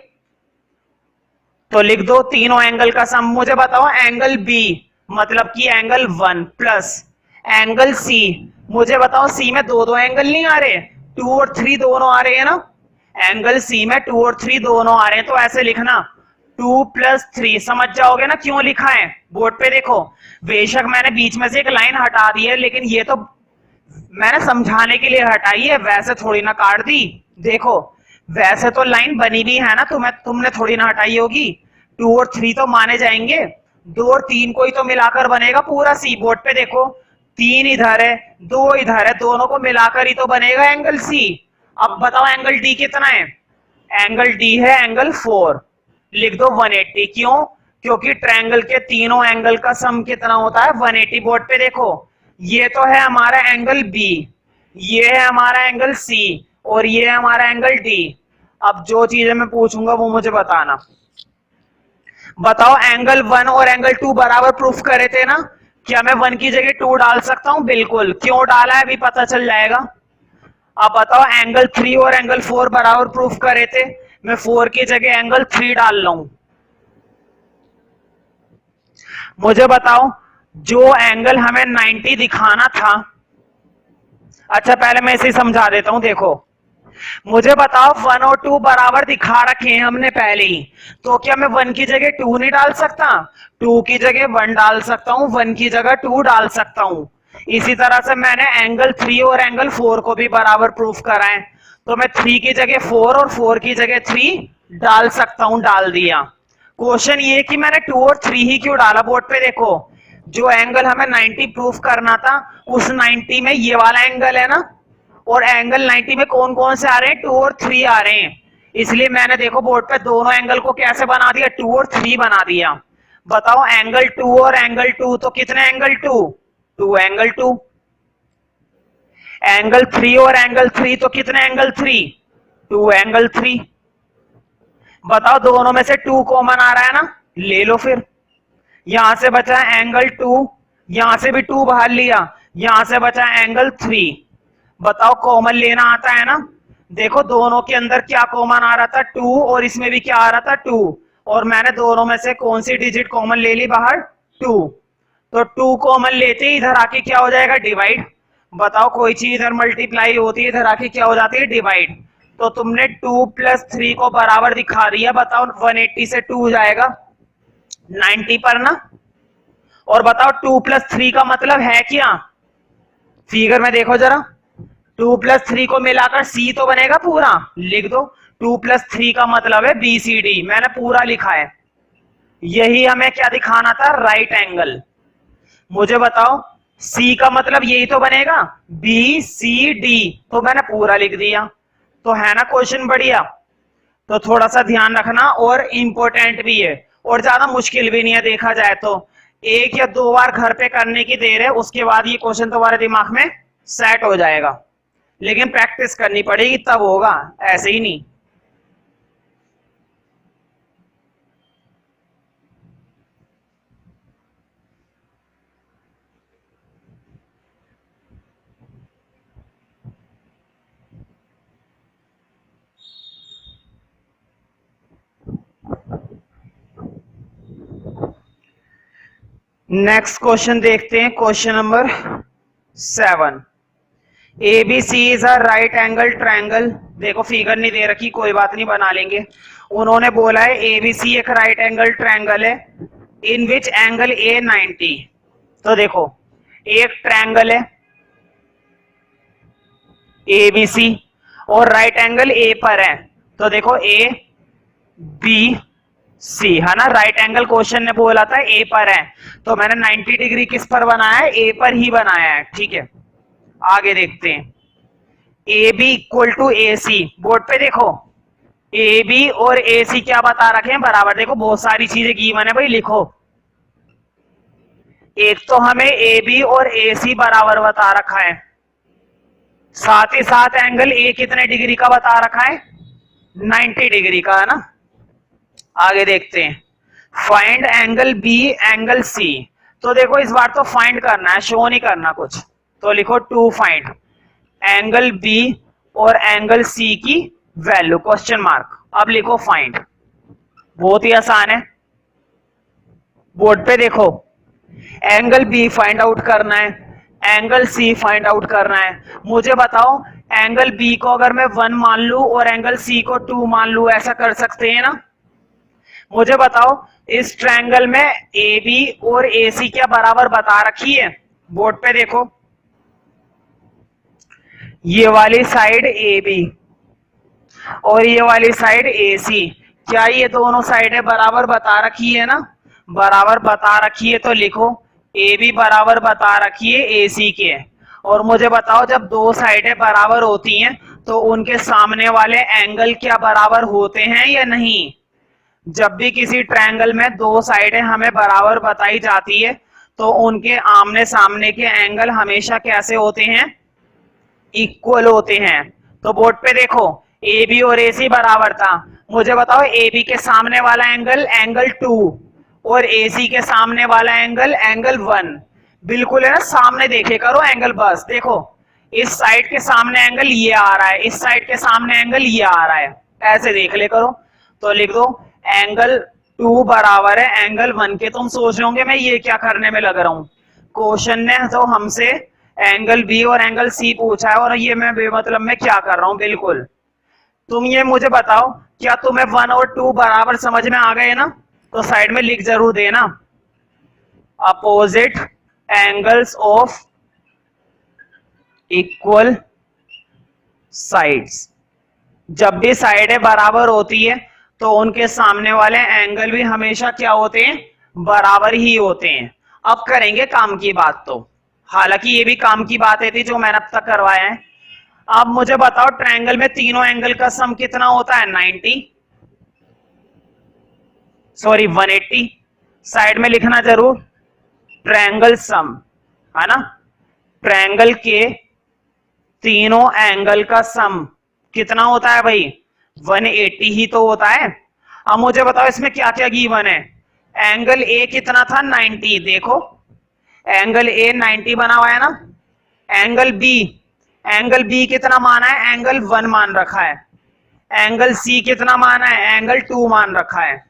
तो लिख दो तीनों एंगल का सम। मुझे बताओ एंगल बी मतलब कि एंगल 1 प्लस एंगल सी, मुझे बताओ सी में दो दो एंगल नहीं आ रहे, 2 और 3 दोनों आ रहे हैं ना। एंगल सी में 2 और 3 दोनों आ रहे हैं, तो ऐसे लिखना 2 प्लस 3, समझ जाओगे ना क्यों लिखा है। बोर्ड पे देखो, बेशक मैंने बीच में से एक लाइन हटा दी है, लेकिन ये तो मैंने समझाने के लिए हटाई है, वैसे थोड़ी ना काट दी। देखो वैसे तो लाइन बनी भी है ना, तुमने थोड़ी ना हटाई होगी। 2 और 3 तो माने जाएंगे, 2 और 3 को ही तो मिलाकर बनेगा पूरा सी। बोर्ड पे देखो 3 इधर है 2 इधर है, दोनों को मिलाकर ही तो बनेगा एंगल सी। अब बताओ एंगल डी कितना है? एंगल डी है एंगल 4। लिख दो 180। क्यों? क्योंकि ट्रायंगल के तीनों एंगल का सम कितना होता है? 180। बोर्ड पे देखो, ये तो है हमारा एंगल बी, ये है हमारा एंगल सी, और ये है हमारा एंगल डी। अब जो चीजें मैं पूछूंगा वो मुझे बताना। बताओ एंगल 1 और एंगल 2 बराबर प्रूफ करे थे ना, क्या मैं 1 की जगह 2 डाल सकता हूं? बिल्कुल। क्यों डाला है अभी पता चल जाएगा। अब बताओ एंगल 3 और एंगल 4 बराबर प्रूफ करे थे, मैं 4 की जगह एंगल 3 डाल रहा हूं। मुझे बताओ जो एंगल हमें 90 दिखाना था, अच्छा पहले मैं इसे समझा देता हूं। देखो मुझे बताओ 1 और 2 बराबर दिखा रखे हैं हमने पहले ही, तो क्या मैं 1 की जगह 2 नहीं डाल सकता? 2 की जगह 1 डाल सकता हूं, 1 की जगह 2 डाल सकता हूं। इसी तरह से मैंने एंगल 3 और एंगल 4 को भी बराबर प्रूफ करा है, तो मैं 3 की जगह 4 और 4 की जगह 3 डाल सकता हूं। डाल दिया। क्वेश्चन ये कि मैंने 2 और 3 ही क्यों डाला? बोर्ड पे देखो, जो एंगल हमें 90 प्रूफ करना था उस 90 में ये वाला एंगल है ना, और एंगल 90 में कौन कौन से आ रहे हैं? 2 और 3 आ रहे हैं। इसलिए मैंने देखो बोर्ड पे दोनों एंगल को कैसे बना दिया? 2 और 3 बना दिया। बताओ एंगल 2 और एंगल 2 तो कितने एंगल 2? 2 एंगल 2। एंगल 3 और एंगल 3 तो कितने एंगल 3? 2 एंगल 3। बताओ दोनों में से 2 कॉमन आ रहा है ना, ले लो फिर। यहां से बचा एंगल 2, यहां से भी 2 बाहर लिया, यहां से बचा एंगल 3। बताओ कॉमन लेना आता है ना। देखो दोनों के अंदर क्या कॉमन आ रहा था? 2, और इसमें भी क्या आ रहा था? 2। और मैंने दोनों में से कौन सी डिजिट कॉमन ले ली बाहर? 2। तो 2 कॉमन लेते ही इधर आके क्या हो जाएगा? डिवाइड। बताओ कोई चीज इधर मल्टीप्लाई होती है, इधर आके क्या हो जाती है? डिवाइड। तो तुमने 2 प्लस 3 को बराबर दिखा दिया। बताओ 180 से 2 जाएगा 90 पर ना। और बताओ 2 प्लस 3 का मतलब है क्या? फिगर में देखो जरा, 2 प्लस 3 को मिलाकर सी तो बनेगा पूरा। लिख दो 2 प्लस 3 का मतलब है बी सी डी, मैंने पूरा लिखा है। यही हमें क्या दिखाना था? Right angle. मुझे बताओ सी का मतलब यही तो बनेगा, बी सी डी, तो मैंने पूरा लिख दिया। तो है ना क्वेश्चन बढ़िया। तो थोड़ा सा ध्यान रखना, और इंपॉर्टेंट भी है और ज्यादा मुश्किल भी नहीं है देखा जाए तो। एक या दो बार घर पे करने की देर है, उसके बाद ये क्वेश्चन तुम्हारे दिमाग में सेट हो जाएगा, लेकिन प्रैक्टिस करनी पड़ेगी तब होगा, ऐसे ही नहीं। नेक्स्ट क्वेश्चन देखते हैं, question number 7। ABC is a right angle triangle. देखो फिगर नहीं दे रखी, कोई बात नहीं, बना लेंगे। उन्होंने बोला है ABC एक राइट एंगल ट्रायंगल है इन विच एंगल A 90। तो देखो एक ट्रायंगल है ABC और राइट एंगल A पर है। तो देखो ABC है ना, राइट एंगल क्वेश्चन ने बोला था A पर है, तो मैंने 90 डिग्री किस पर बनाया है? A पर ही बनाया है। ठीक है, आगे देखते हैं। AB equal to AC, board पे देखो AB और AC क्या बता रखे हैं? बराबर। देखो बहुत सारी चीजें गिवन है भाई, लिखो। एक तो हमें AB और AC बराबर बता रखा है, साथ ही साथ एंगल A कितने डिग्री का बता रखा है? 90 डिग्री का, है ना। आगे देखते हैं, find angle B angle C। तो देखो इस बार तो फाइंड करना है, शो नहीं करना कुछ। तो लिखो टू फाइंड एंगल B और एंगल C की वैल्यू, क्वेश्चन मार्क। अब लिखो फाइंड, बहुत ही आसान है। बोर्ड पे देखो, एंगल B फाइंड आउट करना है, एंगल C फाइंड आउट करना है। मुझे बताओ एंगल B को अगर मैं 1 मान लू और एंगल C को 2 मान लू, ऐसा कर सकते हैं ना। मुझे बताओ इस ट्रायंगल में AB और AC क्या बराबर बता रखी है? बोर्ड पे देखो, ये वाली साइड AB और ये वाली साइड AC, क्या ये दोनों साइडें बराबर बता रखी है ना? बराबर बता रखी है। तो लिखो AB बराबर बता रखी है AC के। और मुझे बताओ जब दो साइडें बराबर होती हैं तो उनके सामने वाले एंगल क्या बराबर होते हैं या नहीं? जब भी किसी ट्रायंगल में दो साइडें हमें बराबर बताई जाती है तो उनके आमने सामने के एंगल हमेशा कैसे होते हैं? इक्वल होते हैं। तो बोर्ड पे देखो AB और AC बराबर था। मुझे बताओ AB के सामने वाला एंगल एंगल 2 और AC के सामने वाला एंगल एंगल 1। बिल्कुल है ना, सामने देखे करो एंगल। बस देखो इस साइड के सामने एंगल ये आ रहा है, इस साइड के सामने एंगल ये आ रहा है, ऐसे देख ले करो। तो लिख दो एंगल 2 बराबर है एंगल 1 के। तुम सोच रहे होंगे मैं ये क्या करने में लग रहा हूं, क्वेश्चन ने तो हमसे एंगल B और एंगल C पूछा है और ये मैं बेमतलब में क्या कर रहा हूं। बिल्कुल, तुम ये मुझे बताओ क्या तुम्हें 1 और 2 बराबर समझ में आ गए ना? तो साइड में लिख जरूर देना, opposite angles of equal sides. जब भी साइडें बराबर होती है तो उनके सामने वाले एंगल भी हमेशा क्या होते हैं? बराबर ही होते हैं। अब करेंगे काम की बात। तो हालांकि ये भी काम की बातें थी जो मैंने अब तक करवाया है। अब मुझे बताओ ट्रायंगल में तीनों एंगल का सम कितना होता है? 90, सॉरी 180। साइड में लिखना जरूर ट्रायंगल सम, है ना। ट्रायंगल के तीनों एंगल का सम कितना होता है भाई? 180 ही तो होता है। अब मुझे बताओ इसमें क्या क्या गिवन है? एंगल A कितना था? 90। देखो एंगल A 90 बना हुआ है ना। एंगल B कितना माना है? एंगल 1 मान रखा है। एंगल C कितना माना है? एंगल 2 मान रखा है।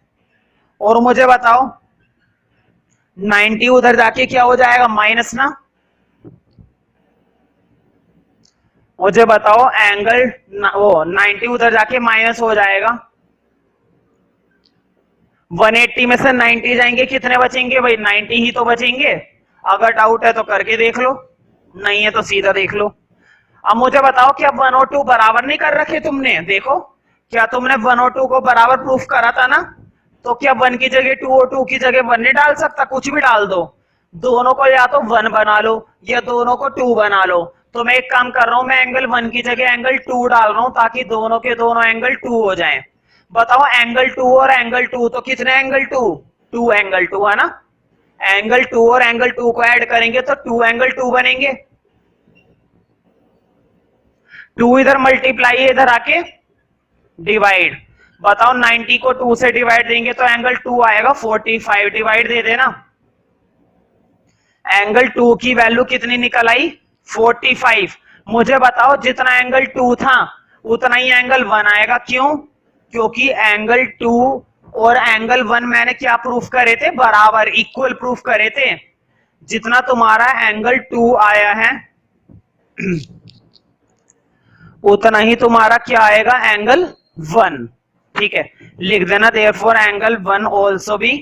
और मुझे बताओ 90 उधर जाके क्या हो जाएगा? माइनस ना। मुझे बताओ एंगल 90 उधर जाके माइनस हो जाएगा। 180 में से 90 जाएंगे, कितने बचेंगे भाई? 90 ही तो बचेंगे। अगर डाउट है तो करके देख लो, नहीं है तो सीधा देख लो। अब मुझे बताओ क्या 1 और 2 बराबर नहीं कर रखे तुमने? देखो क्या तुमने 1 और 2 को बराबर प्रूफ करा था ना? तो क्या 1 की जगह 2 और 2 की जगह 1 नहीं डाल सकता? कुछ भी डाल दो, दोनों को या तो 1 बना लो या दोनों को 2 बना लो। तो मैं एक काम कर रहा हूं, मैं एंगल 1 की जगह एंगल 2 डाल रहा हूं ताकि दोनों के दोनों एंगल 2 हो जाएं। बताओ एंगल 2 और एंगल 2 तो कितने एंगल 2? 2 एंगल 2, है ना। एंगल 2 और एंगल 2 को ऐड करेंगे तो 2 एंगल 2 बनेंगे। 2 इधर मल्टीप्लाई है, इधर आके डिवाइड। बताओ 90 को 2 से डिवाइड देंगे तो एंगल 2 आएगा 45, डिवाइड दे देना। एंगल 2 की वैल्यू कितनी निकल आई? 45। मुझे बताओ जितना एंगल 2 था उतना ही एंगल 1 आएगा। क्यों? क्योंकि एंगल 2 और एंगल 1 मैंने क्या प्रूफ करे थे? बराबर, इक्वल प्रूफ करे थे। जितना तुम्हारा एंगल 2 आया है उतना ही तुम्हारा क्या आएगा, एंगल 1। ठीक है, लिख देना देयरफॉर एंगल 1 ऑल्सो बी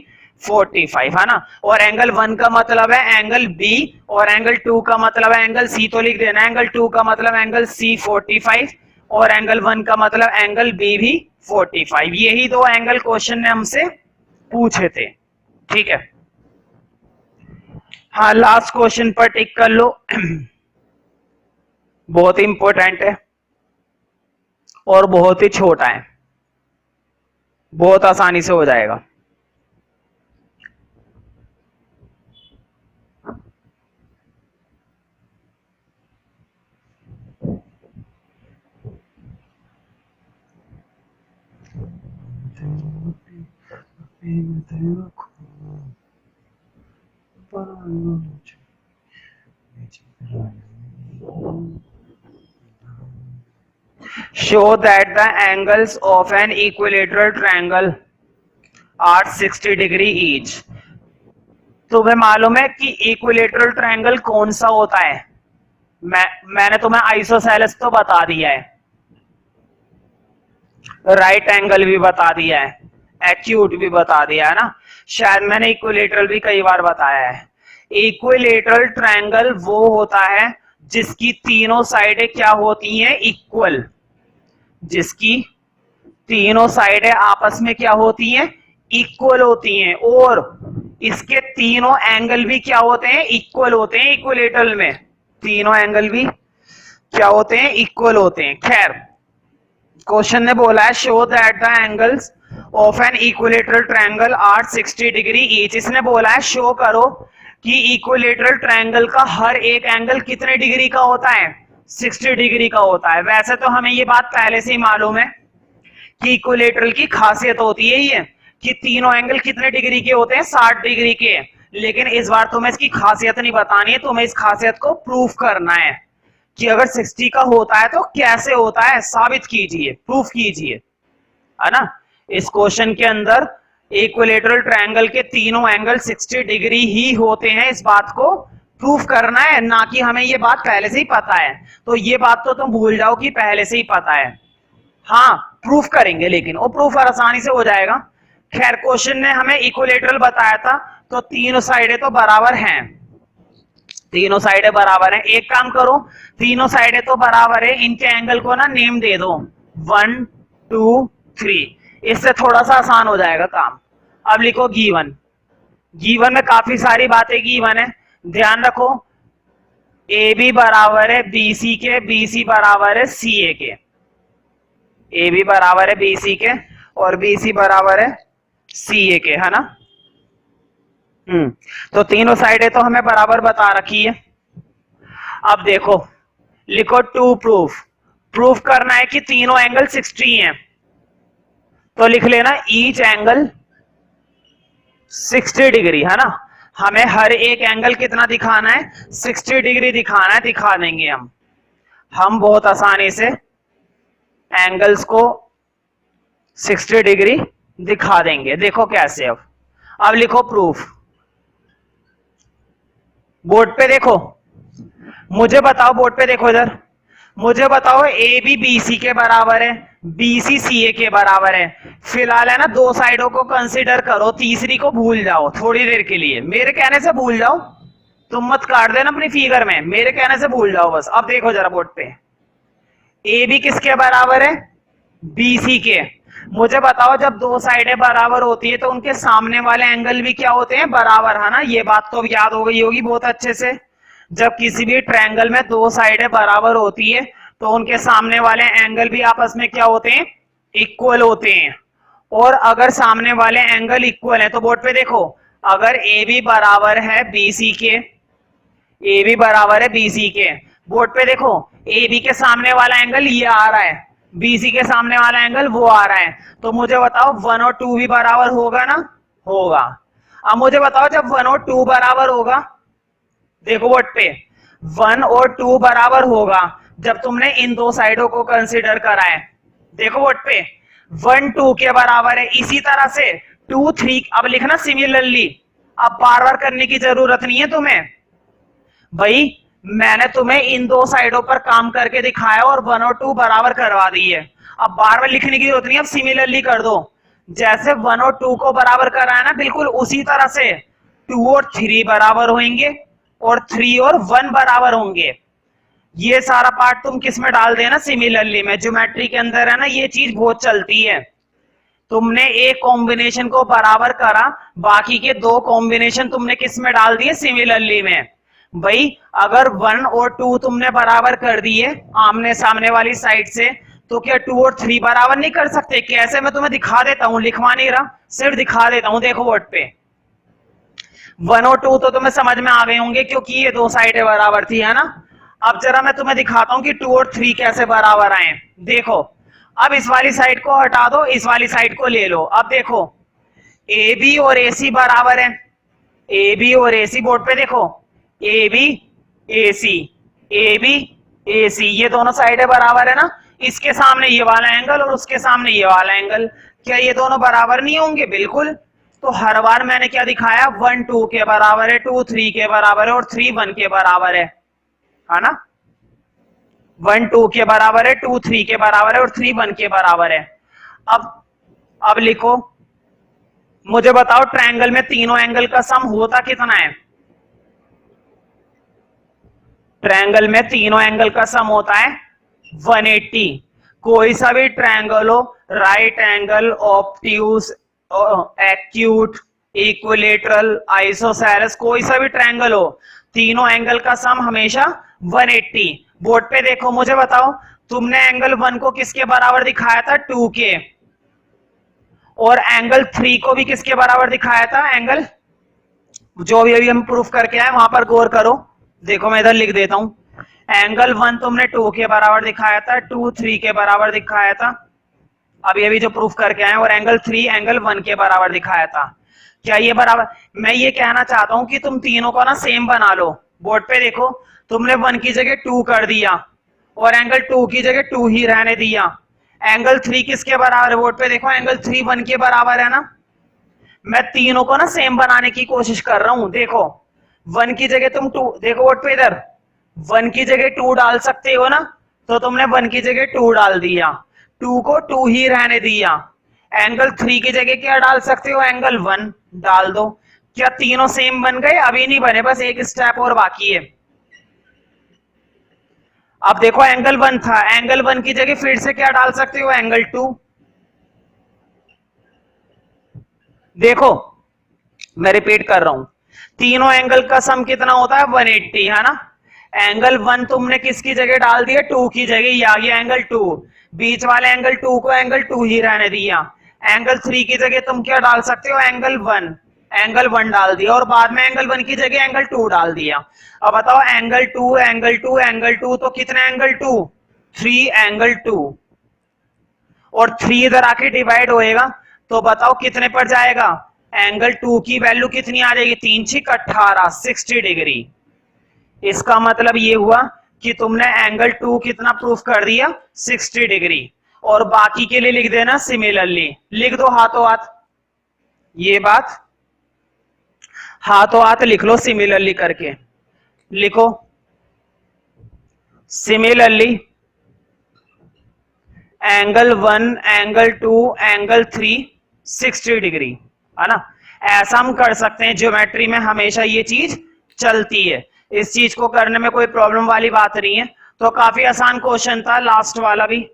45, है ना। और एंगल 1 का मतलब है एंगल बी, और एंगल 2 का मतलब है एंगल सी। तो लिख देना एंगल 2 का मतलब एंगल सी 45, और एंगल 1 का मतलब एंगल बी भी 45। यही दो एंगल क्वेश्चन ने हमसे पूछे थे। ठीक है, हाँ लास्ट क्वेश्चन पर टिक कर लो। बहुत ही इंपॉर्टेंट है और बहुत ही छोटा है, बहुत आसानी से हो जाएगा। Show that the angles of an equilateral triangle are 60 degree each। तुम्हें मालूम है कि इक्विलेटरल ट्रायंगल कौन सा होता है? मैंने तुम्हें आइसोसेलेस तो बता दिया है, राइट एंगल भी बता दिया है, एक्यूट भी बता दिया है ना, शायद मैंने इक्विलेटरल भी कई बार बताया है। इक्विलेटरल ट्रायंगल वो होता है जिसकी तीनों साइडें क्या होती हैं, इक्वल। जिसकी तीनों साइडें आपस में क्या होती हैं, इक्वल होती हैं, और इसके तीनों एंगल भी क्या होते हैं, इक्वल होते हैं। इक्विलेटरल में तीनों एंगल भी क्या होते हैं, इक्वल होते हैं। खैर, क्वेश्चन ने बोला है show that the angles of an equilateral triangle are 60 degree each. इसने बोला है शो करो कि इक्विलेटरल ट्रायंगल का हर एक एंगल कितने डिग्री का होता है, 60 डिग्री का होता है। वैसे तो हमें ये बात पहले से ही मालूम है कि इक्विलेटरल की खासियत होती है ये कि तीनों एंगल कितने डिग्री के होते हैं, 60 डिग्री के। लेकिन इस बार तुम्हें इसकी खासियत नहीं बतानी है, तुम्हें इस खासियत को प्रूफ करना है कि अगर 60 का होता है तो कैसे होता है, साबित कीजिए, प्रूफ कीजिए, है ना। इस क्वेश्चन के अंदर इक्विलेटरल ट्रायंगल के तीनों एंगल 60 डिग्री ही होते हैं, इस बात को प्रूफ करना है, ना कि हमें ये बात पहले से ही पता है। तो ये बात तो तुम भूल जाओ कि पहले से ही पता है। हाँ प्रूफ करेंगे, लेकिन वो प्रूफ आसानी से हो जाएगा। खैर, क्वेश्चन ने हमें इक्विलेटरल बताया था, तो तीनों साइडें तो बराबर हैं, तीनों साइडें बराबर हैं। एक काम करो, तीनों साइडें तो बराबर है, इनके एंगल को ना नेम दे दो 1 2 3, इससे थोड़ा सा आसान हो जाएगा काम। अब लिखो गिवन। गिवन में काफी सारी बातें गिवन है, ध्यान रखो। ए बी बराबर है बी सी के, बी सी बराबर है सी ए के, ए बी बराबर है बी सी के और बी सी बराबर है सी ए के, है ना। तो तीनों साइडें तो हमें बराबर बता रखी है। अब देखो, लिखो टू प्रूफ। प्रूफ करना है कि तीनों एंगल 60 हैं, तो लिख लेना ईच एंगल 60 डिग्री, है ना। हमें हर एक एंगल कितना दिखाना है, 60 डिग्री दिखाना है, दिखा देंगे हम बहुत आसानी से एंगल्स को 60 डिग्री दिखा देंगे। देखो कैसे। अब लिखो प्रूफ। बोर्ड पे देखो, मुझे बताओ, बोर्ड पे देखो इधर, मुझे बताओ ए बी बी सी के बराबर है, बी सी सी ए के बराबर है। फिलहाल है ना, दो साइडों को कंसीडर करो, तीसरी को भूल जाओ थोड़ी देर के लिए, मेरे कहने से भूल जाओ, तुम मत काट देना अपनी फिगर में, मेरे कहने से भूल जाओ बस। अब देखो जरा बोर्ड पे, ए बी किसके बराबर है, बी सी के। मुझे बताओ जब दो साइडें बराबर होती है तो उनके सामने वाले एंगल भी क्या होते हैं, बराबर, है ना। ये बात तो याद हो गई होगी बहुत अच्छे से। जब किसी भी ट्रायंगल में दो साइडें बराबर होती है तो उनके सामने वाले एंगल भी आपस में क्या होते हैं, इक्वल होते हैं। और अगर सामने वाले एंगल इक्वल है तो बोर्ड पे देखो, अगर ए बी बराबर है बी सी के, ए बी बराबर है बी सी के, बोर्ड पे देखो ए बी के सामने वाला एंगल ये आ रहा है, बी सी के सामने वाला एंगल वो आ रहा है, तो मुझे बताओ 1 और 2 भी बराबर होगा ना, होगा। अब मुझे बताओ जब 1 और 2 बराबर होगा, देखो बोर्ड पे 1 और 2 बराबर होगा जब तुमने इन दो साइडों को कंसीडर करा है। देखो बोर्ड पे 1 2 के बराबर है, इसी तरह से 2 3, अब लिखना सिमिलरली अब बार बार करने की जरूरत नहीं है तुम्हें भाई, मैंने तुम्हें इन दो साइडों पर काम करके दिखाया और 1 और 2 बराबर करवा दी है। अब बार बार लिखने की जरूरत नहीं, अब सिमिलरली कर दो। जैसे 1 और 2 को बराबर कराया ना, बिल्कुल उसी तरह से 2 और 3 बराबर होंगे और 3 और 1 बराबर होंगे। ये सारा पार्ट तुम किस में डाल देना, सिमिलरली में। ज्योमेट्री के अंदर है ना ये चीज बहुत चलती है। तुमने एक कॉम्बिनेशन को बराबर करा, बाकी के दो कॉम्बिनेशन तुमने किस में डाल दिए, सिमिलरली में। भाई अगर 1 और 2 तुमने बराबर कर दिए आमने सामने वाली साइड से, तो क्या 2 और 3 बराबर नहीं कर सकते? कैसे, मैं तुम्हें दिखा देता हूं, लिखवा नहीं रहा, सिर्फ दिखा देता हूं। देखो बोर्ड पे 1 और 2 तो तुम्हें समझ में आ गए होंगे क्योंकि ये दो साइडें बराबर थी, है ना। अब जरा मैं तुम्हें दिखाता हूं कि 2 और 3 कैसे बराबर आए। देखो, अब इस वाली साइड को हटा दो, इस वाली साइड को ले लो। अब देखो ए बी और ए सी बराबर है, ए बी और ए सी, बोर्ड पे देखो A B A C, A B ए सी, ये दोनों साइडें बराबर है ना। इसके सामने ये वाला एंगल और उसके सामने ये वाला एंगल, क्या ये दोनों बराबर नहीं होंगे? बिल्कुल। तो हर बार मैंने क्या दिखाया, 1 2 के बराबर है, 2 3 के बराबर है और 3 1 के बराबर है ना। 1 2 के बराबर है, 2 3 के बराबर है और 3 1 के बराबर है। अब लिखो, मुझे बताओ ट्रायंगल में तीनों एंगल का सम होता कितना है? ट्रायंगल में तीनों एंगल का सम होता है 180। कोई सा भी ट्रायंगल हो, right angle, obtuse, acute, equilateral, isosceles, कोई सा भी ट्रायंगल हो, तीनों एंगल का सम हमेशा 180। बोर्ड पे देखो, मुझे बताओ तुमने एंगल 1 को किसके बराबर दिखाया था, 2 के, और एंगल 3 को भी किसके बराबर दिखाया था, एंगल जो भी अभी हम प्रूफ करके आए वहां पर गौर करो। देखो मैं इधर लिख देता हूं, एंगल 1 तुमने 2 के बराबर दिखाया था, 2 3 के बराबर दिखाया था अभी जो प्रूफ करके आए, और एंगल 3 एंगल 1 के बराबर दिखाया था। क्या ये बराबर? मैं ये कहना चाहता हूं कि तुम तीनों को ना सेम बना लो। बोर्ड पे देखो, तुमने 1 की जगह 2 कर दिया और एंगल 2 की जगह 2 ही रहने दिया। एंगल 3 किसके बराबर है? बोर्ड पे देखो, एंगल 3 1 के बराबर है ना। मैं तीनों को ना सेम बनाने की कोशिश कर रहा हूं। देखो 1 की जगह तुम 2, देखो बोर्ड पे इधर 1 की जगह 2 डाल सकते हो ना, तो तुमने 1 की जगह 2 डाल दिया, 2 को 2 ही रहने दिया। एंगल 3 की जगह क्या डाल सकते हो, एंगल 1 डाल दो। क्या तीनों सेम बन गए? अभी नहीं बने, बस एक स्टेप और बाकी है। अब देखो एंगल 1 था, एंगल 1 की जगह फिर से क्या डाल सकते हो, एंगल 2। देखो मैं रिपीट कर रहा हूं, तीनों एंगल का सम कितना होता है, 180, है ना। एंगल 1 तुमने किसकी जगह डाल दिया, 2 की जगह, ये आ गया एंगल 2। बीच वाले एंगल 2 को एंगल 2 ही रहने दिया। एंगल 3 की जगह तुम क्या डाल सकते हो, एंगल 1, एंगल 1 डाल दिया, और बाद में एंगल 1 की जगह एंगल 2 डाल दिया। अब बताओ एंगल 2 एंगल 2 एंगल 2, तो कितने एंगल 2, 3 एंगल 2, और 3 इधर आके डिवाइड होएगा, तो बताओ कितने पर जाएगा, एंगल 2 की वैल्यू कितनी आ जाएगी, 3 6 18, 60 डिग्री। इसका मतलब ये हुआ कि तुमने एंगल 2 कितना प्रूफ कर दिया, 60 डिग्री। और बाकी के लिए लिख देना सिमिलरली, लिख दो हाथों हाथ, ये बात हाथों हाथ लिख लो सिमिलरली करके। लिखो similarly angle 1 angle 2 angle 3 60 degree, है ना। ऐसा हम कर सकते हैं, ज्योमेट्री में हमेशा ये चीज चलती है, इस चीज को करने में कोई प्रॉब्लम वाली बात नहीं है। तो काफी आसान क्वेश्चन था लास्ट वाला भी।